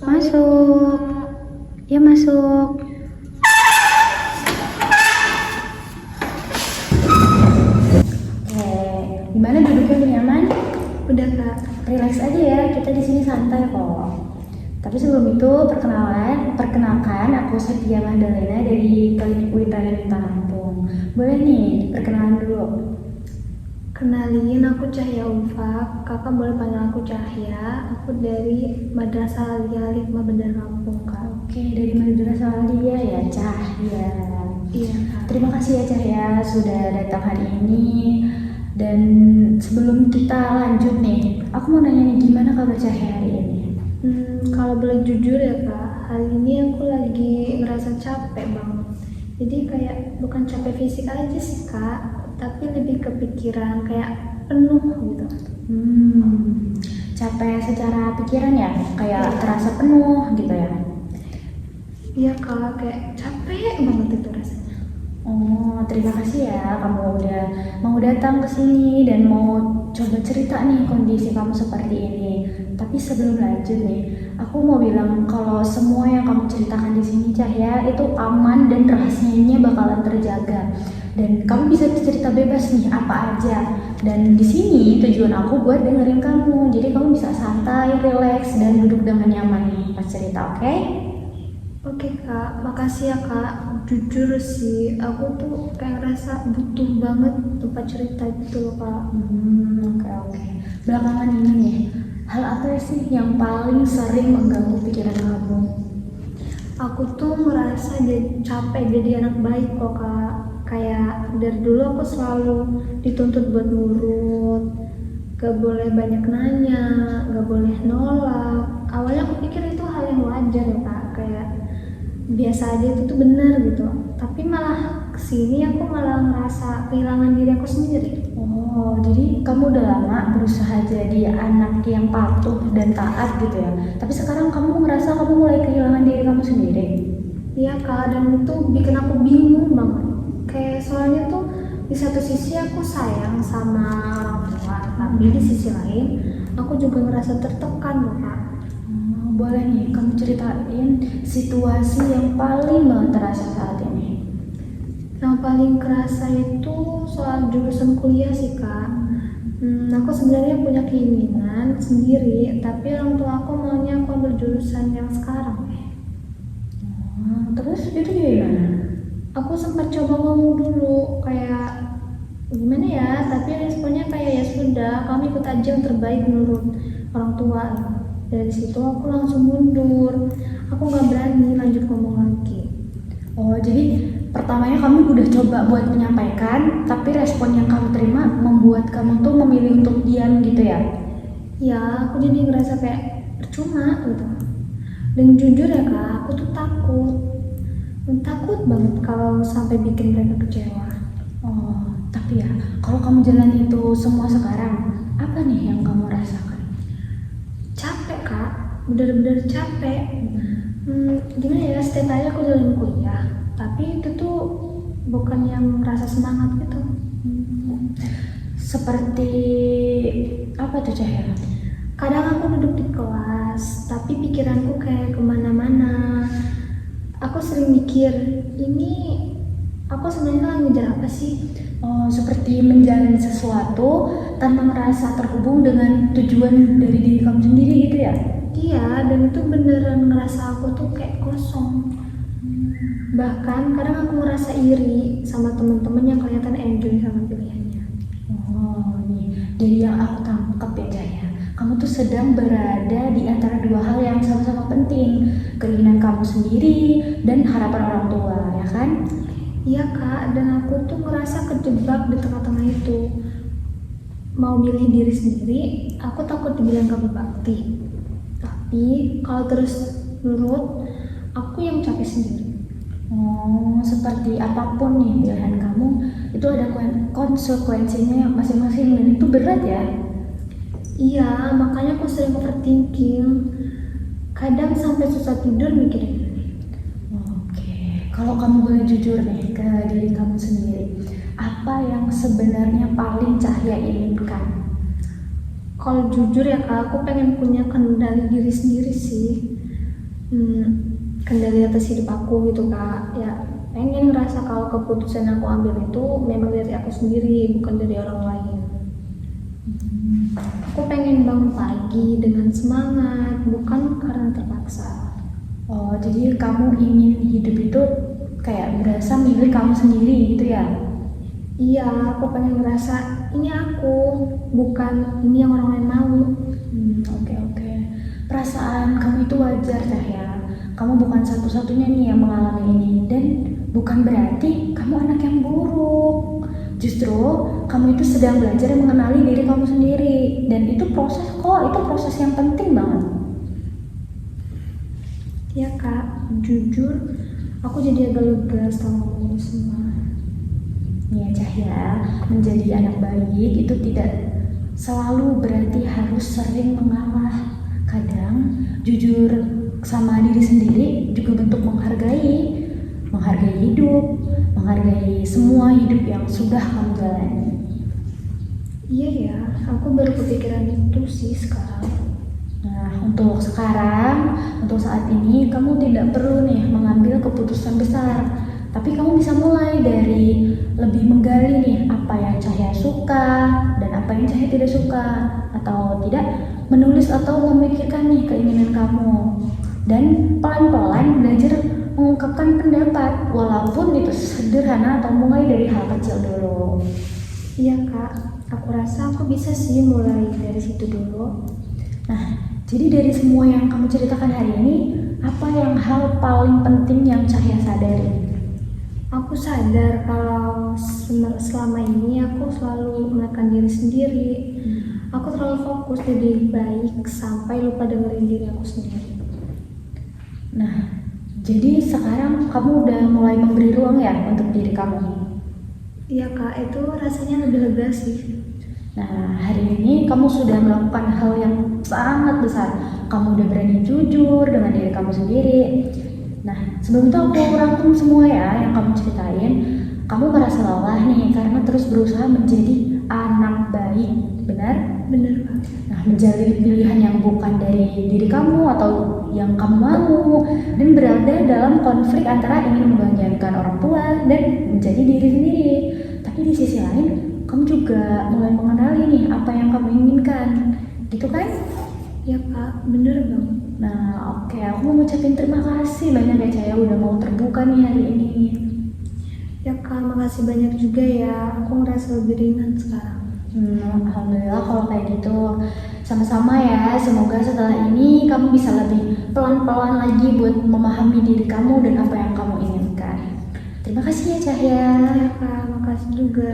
Masuk. Ya masuk. Oke, gimana duduknya udah nyaman? Udah kak. Relax aja ya, kita di sini santai kok. Tapi sebelum itu perkenalkan aku Setia Magdalena dari Klinik UIN Lampung. Boleh nih, perkenalan dulu. Kenalin, aku Cahya Ulfa. Kakak boleh panggil aku Cahya. Aku dari Madrasah Alia Hikmah Bandar Lampung kak. Oke, dari Madrasah Alia ya, Cahya. Iya kak. Terima kasih ya Cahya sudah datang hari ini. Dan sebelum kita lanjut nih, aku mau nanya nih, gimana kabar Cahya hari ini? Kalau boleh jujur ya kak, hari ini aku lagi ngerasa capek banget. Jadi kayak bukan capek fisik aja sih kak, tapi lebih kepikiran kayak penuh gitu. Capek secara pikiran ya? Kayak terasa penuh gitu ya? Iya kak, kayak capek banget itu rasanya. Oh, terima kasih ya kamu udah mau datang ke sini dan mau coba cerita nih kondisi kamu seperti ini. Tapi sebelum lanjut nih, aku mau bilang kalau semua yang kamu ceritakan di sini Cahya itu aman dan rahasianya bakalan terjaga. Dan kamu bisa cerita bebas nih apa aja. Dan di sini tujuan aku buat dengerin kamu. Jadi kamu bisa santai, relax dan duduk dengan nyaman nih pas cerita, oke? Oke kak, makasih ya kak. Jujur sih, aku tuh kayak ngerasa butuh banget tempat cerita gitu loh kak. Oke. Belakangan ini nih, hal apa sih yang paling sering mengganggu pikiran kamu? Aku tuh ngerasa capek jadi anak baik kok kak. Kayak dari dulu aku selalu dituntut buat nurut, gak boleh banyak nanya, gak boleh nolak. Awalnya aku pikir itu hal yang wajar ya kak, kayak biasa aja itu tuh benar gitu. Tapi malah kesini aku malah ngerasa kehilangan diri aku sendiri. Oh, jadi kamu udah lama berusaha jadi anak yang patuh dan taat gitu ya. Tapi sekarang kamu ngerasa kamu mulai kehilangan diri kamu sendiri. Iya kak, dan itu bikin aku bingung banget. Kayak soalnya tuh di satu sisi aku sayang sama orang tua, tapi di sisi lain aku juga ngerasa tertekan loh kak. Boleh nih, kamu ceritain situasi yang paling banget terasa saat ini. Yang paling kerasa itu soal jurusan kuliah sih kak. Aku sebenarnya punya keinginan sendiri, tapi orang tua aku maunya aku ambil jurusan yang sekarang. Terus itu gimana? Aku sempat coba ngomong dulu kayak gimana ya, tapi responnya kayak ya sudah, kamu ikut aja yang terbaik menurut orang tua. Dari situ aku langsung mundur. Aku nggak berani lanjut ngomong lagi. Oh, jadi pertamanya kamu udah coba buat menyampaikan, tapi respon yang kamu terima membuat kamu tuh memilih untuk diam gitu ya? Ya, aku jadi ngerasa kayak percuma gitu. Dan jujur ya kak, aku tuh takut banget kalau sampai bikin mereka kecewa. Oh, tapi ya, kalau kamu jalan itu semua sekarang, apa nih yang kamu rasakan? Capek kak, bener-bener capek. Gimana ya, setiap hari aku jalan kuliah, tapi itu tuh bukan yang merasa semangat gitu. Seperti apa tuh Cahaya? Kadang aku duduk di kelas, tapi pikiranku kayak kemana-mana. Aku sering mikir, ini aku sebenarnya lagi ngejar apa sih? Oh, seperti menjalani sesuatu tanpa merasa terhubung dengan tujuan dari diri kamu sendiri gitu ya? Iya, dan itu beneran ngerasa aku tuh kayak kosong. Bahkan kadang aku ngerasa iri sama temen-temen yang kelihatan enjoy sama pilihannya. Oh, nih dari yang aku tangkap ya Cahaya, kamu tuh sedang berada di antara dua hal yang sama-sama penting, keinginan kamu sendiri dan harapan orang tua, ya kan? Iya kak, dan aku tuh ngerasa kejebak di tengah-tengah itu. Mau milih diri sendiri, aku takut dibilang gak berbakti. Tapi kalau terus nurut, aku yang capek sendiri. Oh, seperti apapun nih pilihan kamu, itu ada konsekuensinya masing-masing dan itu berat ya? Iya, makanya aku sering overthinking. Kadang sampai susah tidur mikirin ini. Oke, kalau kamu boleh jujur nih ke diri kamu sendiri, apa yang sebenarnya paling Cahya inginkan? Kalau jujur ya kak, aku pengen punya kendali diri sendiri sih. kendali atas hidup aku gitu Kak. Ya pengen ngerasa kalau keputusan aku ambil itu memang dari aku sendiri, bukan dari orang lain. Aku pengen bangun pagi dengan semangat, bukan karena terpaksa. Oh, jadi kamu ingin hidup itu kayak berasa milik kamu sendiri gitu ya? Iya, aku pengen ngerasa ini aku, bukan ini yang orang lain mau. Oke oke. Perasaan kamu itu wajar, Cahya. Kamu bukan satu-satunya nih yang mengalami ini, dan bukan berarti kamu anak yang buruk. Justru kamu itu sedang belajar mengenali diri kamu sendiri, dan itu proses kok, itu proses yang penting banget. Ya Kak, jujur aku jadi agak lega setelah ngomong ini semua. Ya Cahya, menjadi anak baik itu tidak selalu berarti harus sering mengalah. Kadang jujur sama diri sendiri juga bentuk menghargai hidup, menghargai semua hidup yang sudah kamu jalani. Iya ya, aku baru kepikiran itu sih sekarang. Nah, untuk sekarang, untuk saat ini, kamu tidak perlu nih mengambil keputusan besar. Tapi kamu bisa mulai dari lebih menggali nih apa yang Cahya suka dan apa yang Cahya tidak suka. Atau tidak menulis atau memikirkan nih keinginan kamu. Dan pelan-pelan belajar mengungkapkan pendapat, walaupun itu sederhana atau mulai dari hal kecil dulu. Iya Kak, aku rasa aku bisa sih mulai dari situ dulu. Nah, jadi dari semua yang kamu ceritakan hari ini, apa yang hal paling penting yang Cahya sadari? Aku sadar kalau selama ini aku selalu menekan diri sendiri. Aku terlalu fokus di diri baik sampai lupa dengerin diri aku sendiri. Nah, jadi sekarang kamu udah mulai memberi ruang ya untuk diri kamu? Iya Kak, itu rasanya lebih lega sih. Nah, hari ini kamu sudah melakukan hal yang sangat besar. Kamu udah berani jujur dengan diri kamu sendiri. Nah, sebelum itu aku rangkum semua ya yang kamu ceritain. Kamu merasa lelah nih karena terus berusaha menjadi anak baik, benar? Bener Kak. Nah, menjalani pilihan yang bukan dari diri kamu atau yang kamu mau, dan berada dalam konflik antara ingin membahagiakan orang tua dan menjadi diri sendiri. Tapi di sisi lain, kamu juga mulai mengenali nih apa yang kamu inginkan, gitu kan? Ya Kak, bener banget. Nah, oke, aku mau ngucapin terima kasih banyak ya Cahaya udah mau terbuka nih hari ini. Ya Kak, makasih banyak juga ya. Aku ngerasa lebih ringan sekarang. Alhamdulillah kalau kayak gitu. Sama-sama ya, semoga setelah ini kamu bisa lebih pelan-pelan lagi buat memahami diri kamu dan apa yang kamu inginkan. Terima kasih ya Cahya. Ya Kak, makasih juga.